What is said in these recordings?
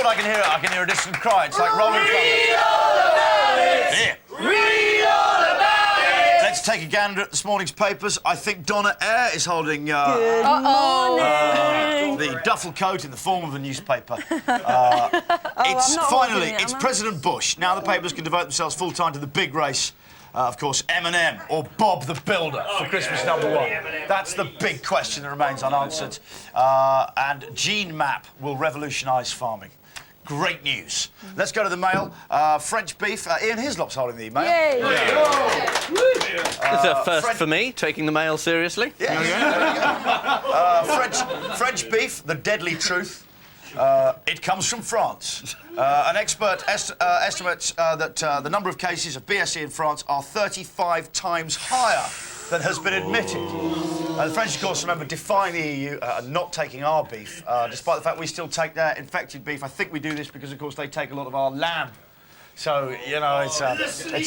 thought I can hear a distant cry. It's like rolling thunder. Read all about it! Here. Read all about it! Let's take a gander at this morning's papers. I think Donna Eyre is holding Good morning. the duffel coat in the form of a newspaper. It's President Bush. Now the papers can devote themselves full-time to the big race. Of course, M&M or Bob the Builder for Christmas #1. That's the big question that remains unanswered. And Gene Map will revolutionise farming. Great news. Let's go to the mail. French beef. Ian Hislop's holding the email. Yay! It's a first for me, taking the mail seriously. Yeah. French beef, the deadly truth. It comes from France. An expert estimates that the number of cases of BSE in France are 35 times higher than has been admitted. The French, of course, remember, defying the EU and not taking our beef, despite the fact we still take their infected beef. I think we do this because, of course, they take a lot of our lamb. So, you know, it's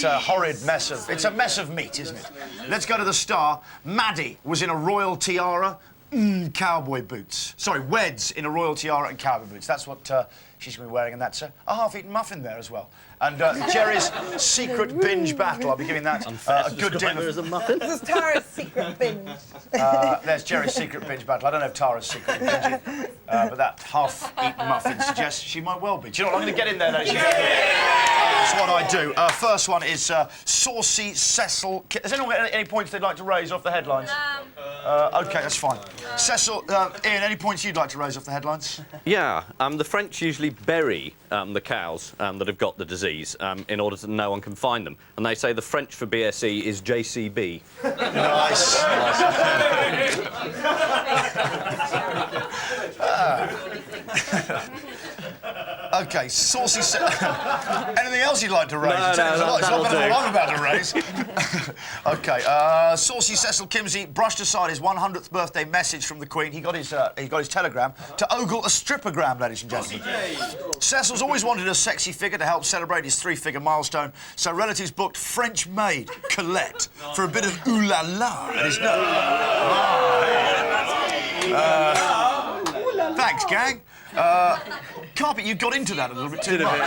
a horrid mess of... It's a mess of meat, isn't it? Let's go to the Star. Maddie was in a royal tiara. Cowboy boots. Sorry, Weds in a royal tiara and cowboy boots. That's what she's going to be wearing, and that's a half-eaten muffin there as well. And Jerry's secret binge battle. I'll be giving that a good dinner. There's a muffin. This is Tara's secret binge. There's Jerry's secret binge battle. I don't know if Tara's secret binge, but that half-eaten muffin suggests she might well be. Do you know what? I'm going to get in there, ladies and gentlemen. That's what I do. First one is Saucy Cecil. Has anyone got any points they'd like to raise off the headlines? OK, that's fine. Cecil, Ian, any points you'd like to raise off the headlines? Yeah, the French usually bury the cows that have got the disease in order that no one can find them. And they say the French for BSE is JCB. Nice. OK, Saucy Cecil. Anything else you'd like to raise? No, There's a lot better than do. I'm about to raise. OK, Saucy Cecil Kimsey brushed aside his 100th birthday message from the Queen. He got his telegram to ogle a strippergram, ladies and gentlemen. Cecil's always wanted a sexy figure to help celebrate his 3-figure milestone, so relatives booked French maid Colette for a bit of ooh la la at his nose. Thanks, gang. Carpet, you got into that a little bit too much.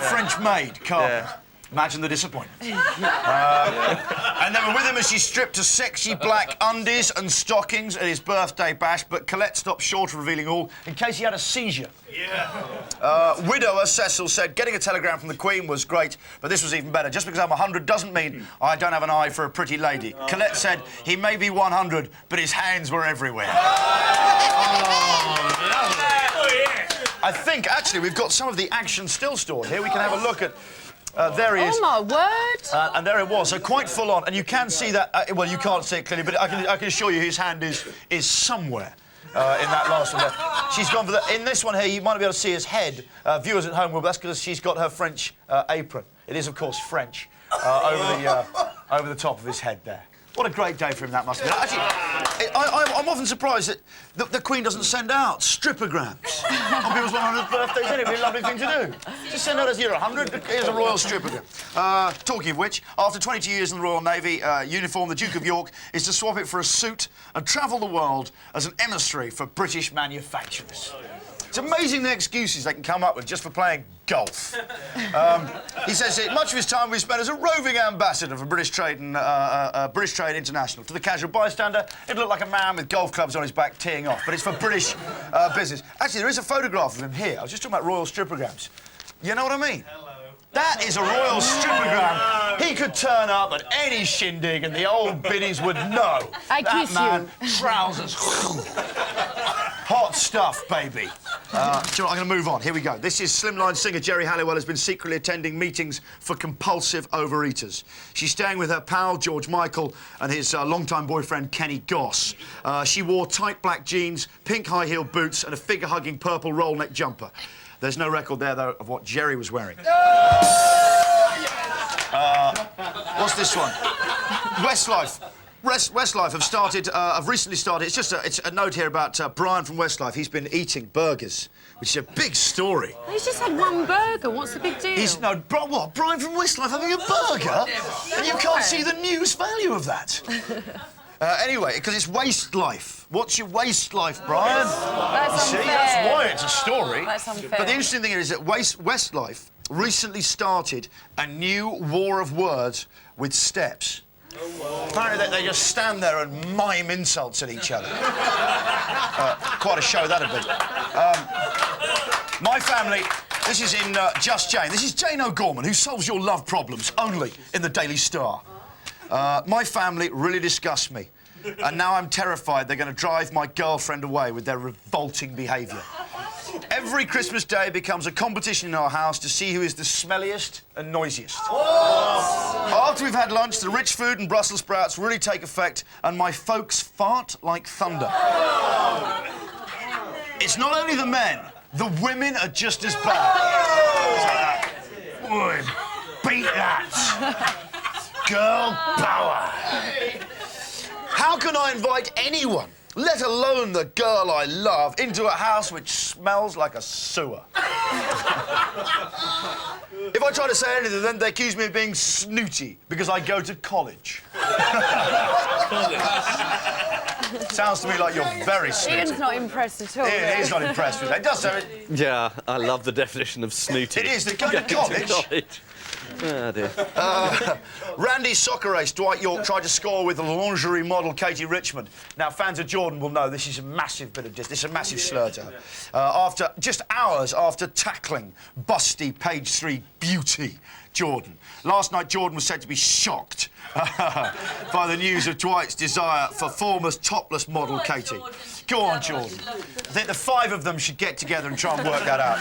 French maid, Carpet. Yeah. Imagine the disappointment. And they were with him as she stripped to sexy black undies and stockings at his birthday bash, but Colette stopped short of revealing all in case he had a seizure. Widower Cecil said, getting a telegram from the Queen was great, but this was even better. Just because I'm 100 doesn't mean I don't have an eye for a pretty lady. Colette said, he may be 100, but his hands were everywhere. I think, actually, we've got some of the action still stored here. We can have a look at... there he is. Oh, my word. And there it was, so quite full on. And you can see that... well, you can't see it clearly, but I can assure you his hand is somewhere in that last one there. She's gone for the... In this one here, you might be able to see his head. Viewers at home will, but that's because she's got her French apron. It is, of course, French over the top of his head there. What a great day for him that must have been. Actually, I'm often surprised that the Queen doesn't send out strippergrams on people's 100th birthdays. It'd be a lovely thing to do. Just send out as you're 100, here's a royal strippergram. Talking of which, after 22 years in the Royal Navy uniform, the Duke of York is to swap it for a suit and travel the world as an emissary for British manufacturers. It's amazing the excuses they can come up with just for playing golf. He says much of his time we spent as a roving ambassador for British Trade and British Trade International. To the casual bystander, it looked like a man with golf clubs on his back teeing off, but it's for British business. Actually, there is a photograph of him here. I was just talking about royal strippergrams. You know what I mean? Hello. That is a royal strippergram. He could turn up at any shindig and the old biddies would know. I kiss man, trousers. Hot stuff, baby. Do you know what? I'm going to move on. Here we go. This is Slimline singer Geri Halliwell has been secretly attending meetings for compulsive overeaters. She's staying with her pal George Michael and his longtime boyfriend Kenny Goss. She wore tight black jeans, pink high-heeled boots and a figure-hugging purple roll-neck jumper. There's no record there, though, of what Geri was wearing. What's this one? Westlife. Westlife have recently started. It's a note here about Brian from Westlife. He's been eating burgers, which is a big story. He's just had one burger. What's the big deal? What? Brian from Westlife having a burger? And you can't see the news value of that. Anyway, because it's waste life. What's your waste life, Brian? That's See, unfair. that's why it's a story. That's unfair. But the interesting thing is that Westlife recently started a new war of words with steps. Apparently they just stand there and mime insults at each other. Quite a show that'd be. My family, this is in Just Jane. This is Jane O'Gorman, who solves your love problems only in the Daily Star. My family really disgust me, and now I'm terrified they're going to drive my girlfriend away with their revolting behaviour. Every Christmas day becomes a competition in our house to see who is the smelliest and noisiest. After we've had lunch, the rich food and Brussels sprouts really take effect, and my folks fart like thunder. It's not only the men, the women are just as bad. Would beat that. Girl power. How can I invite anyone, let alone the girl I love, into a house which smells like a sewer? If I try to say anything, then they accuse me of being snooty because I go to college. Sounds to me like you're very snooty. Ian's not impressed at all. Ian is not impressed with that. It does, so Yeah, I love the definition of snooty. it is. They go to college. Oh, dear. Randy's soccer ace, Dwight York, tried to score with lingerie model Katie Richmond. Now, fans of Jordan will know this is a massive bit of this is a massive slur to her. After just hours after tackling busty page 3 beauty Jordan. Last night, Jordan was said to be shocked by the news of Dwight's desire for former topless model Katie. Go on, Jordan. I think the 5 of them should get together and try and work that out.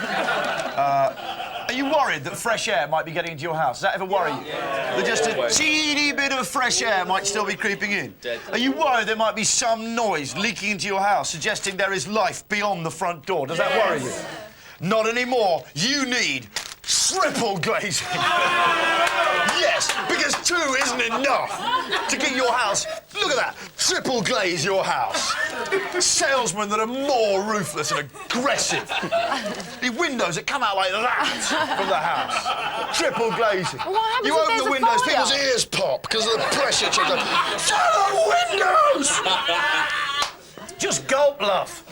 Are you worried that fresh air might be getting into your house? Does that ever worry you? That just a teeny bit of fresh air might still be creeping in? Are you worried there might be some noise leaking into your house, suggesting there is life beyond the front door? Does that worry you? Not anymore. You need triple glazing. Yes, because 2 isn't enough to get your house. Look at that. Triple glaze your house. Salesmen that are more ruthless and aggressive. The windows that come out like that from the house. Triple glazing. Well, what happens You if open there's the a windows, fire? people's ears pop because of the pressure change. Shut the windows! Just gulp, love.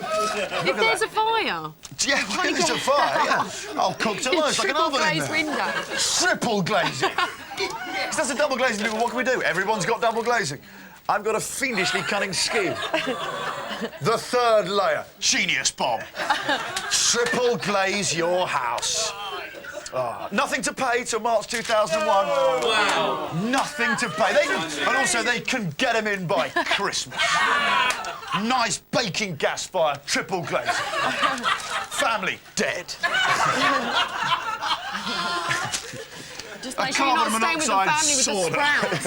If there's a fire. Yeah, well, there's a fire, yeah. I'll cook to loads like an Triple oven in glazed there. window. Triple glazing. Because that's a double glazing people. What can we do? Everyone's got double glazing. I've got a fiendishly cunning scheme. The 3rd layer. Genius, Bob. Triple glaze your house. Oh, nothing to pay till March 2001. Wow. Nothing to pay. And also, they can get them in by Christmas. Nice baking gas fire, triple glaze. Family dead. Just make sure you're not staying with the family with the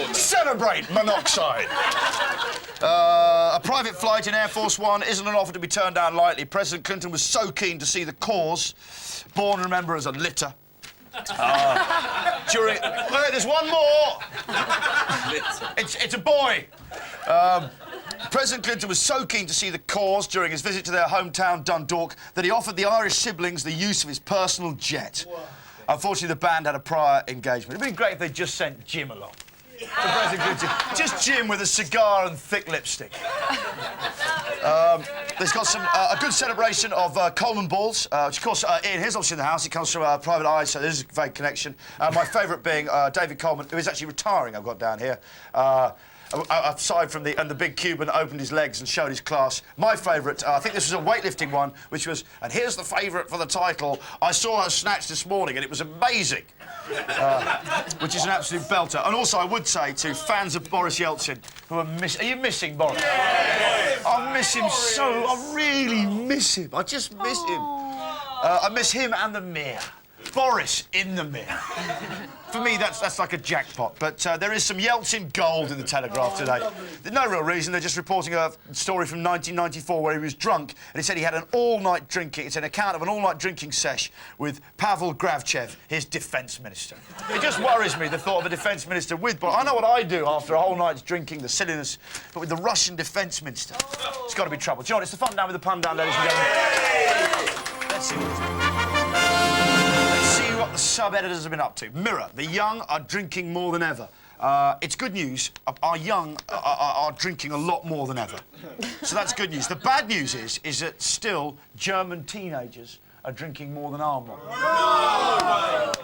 sprouts. Celebrate monoxide. A private flight in Air Force One isn't an offer to be turned down lightly. President Clinton was so keen to see the cause, born, remember, as a litter. During... Wait, there's one more! It's a boy. President Clinton was so keen to see the cause during his visit to their hometown, Dundalk, that he offered the Irish siblings the use of his personal jet. Unfortunately, the band had a prior engagement. It'd been great if they'd just sent Jim along. To President Clinton. Just Jim with a cigar and thick lipstick. There's got some a good celebration of Coleman balls, which of course Ian here's obviously in the house. He comes from Private Eye, so there's a vague connection. My favourite being David Coleman, who is actually retiring. I've got down here. Aside from the big Cuban opened his legs and showed his class. My favourite, I think this was a weightlifting one, which was, and here's the favourite for the title, I saw her snatch this morning and it was amazing. Which is an absolute belter. And also I would say to fans of Boris Yeltsin who are you missing Boris? I miss him so, I really miss him. I just miss him. I miss him and the mayor. Boris in the mirror. For me, that's like a jackpot. But there is some Yeltsin gold in the Telegraph today. There's no real reason. They're just reporting a story from 1994 where he was drunk and he said he had an all-night drinking. It's an account of an all-night drinking sesh with Pavel Gravchev, his defence minister. It just worries me, the thought of a defence minister with... But I know what I do after a whole night's drinking, the silliness, but with the Russian defence minister, it's got to be trouble. Do you know what? It's the fun down with the pun down, ladies and gentlemen. Let's see what the sub-editors have been up to. Mirror, the young are drinking more than ever. It's good news. Our young are drinking a lot more than ever. So that's good news. The bad news is that still German teenagers are drinking more than our mob.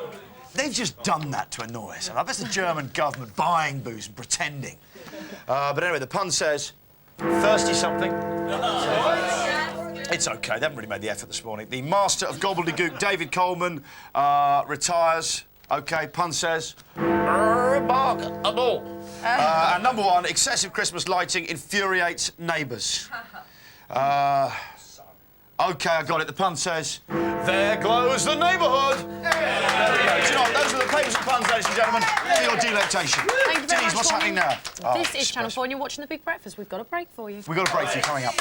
They've just done that to annoy us. I bet it's the German government buying booze and pretending. But anyway, the pun says, thirsty something. It's OK, they haven't really made the effort this morning. The master of gobbledygook, David Coleman, retires. OK, pun says, remarkable. And number one, excessive Christmas lighting infuriates neighbours. OK, I got it. The pun says, there glows the neighbourhood. There we go. Do you know what? Those are the papers and puns, ladies and gentlemen, for your delectation. Thank you very Denise, much, what's happening Vaughan. now? This is Channel 4 and you're watching The Big Breakfast. We've got a break for you. We've got a break for you coming up.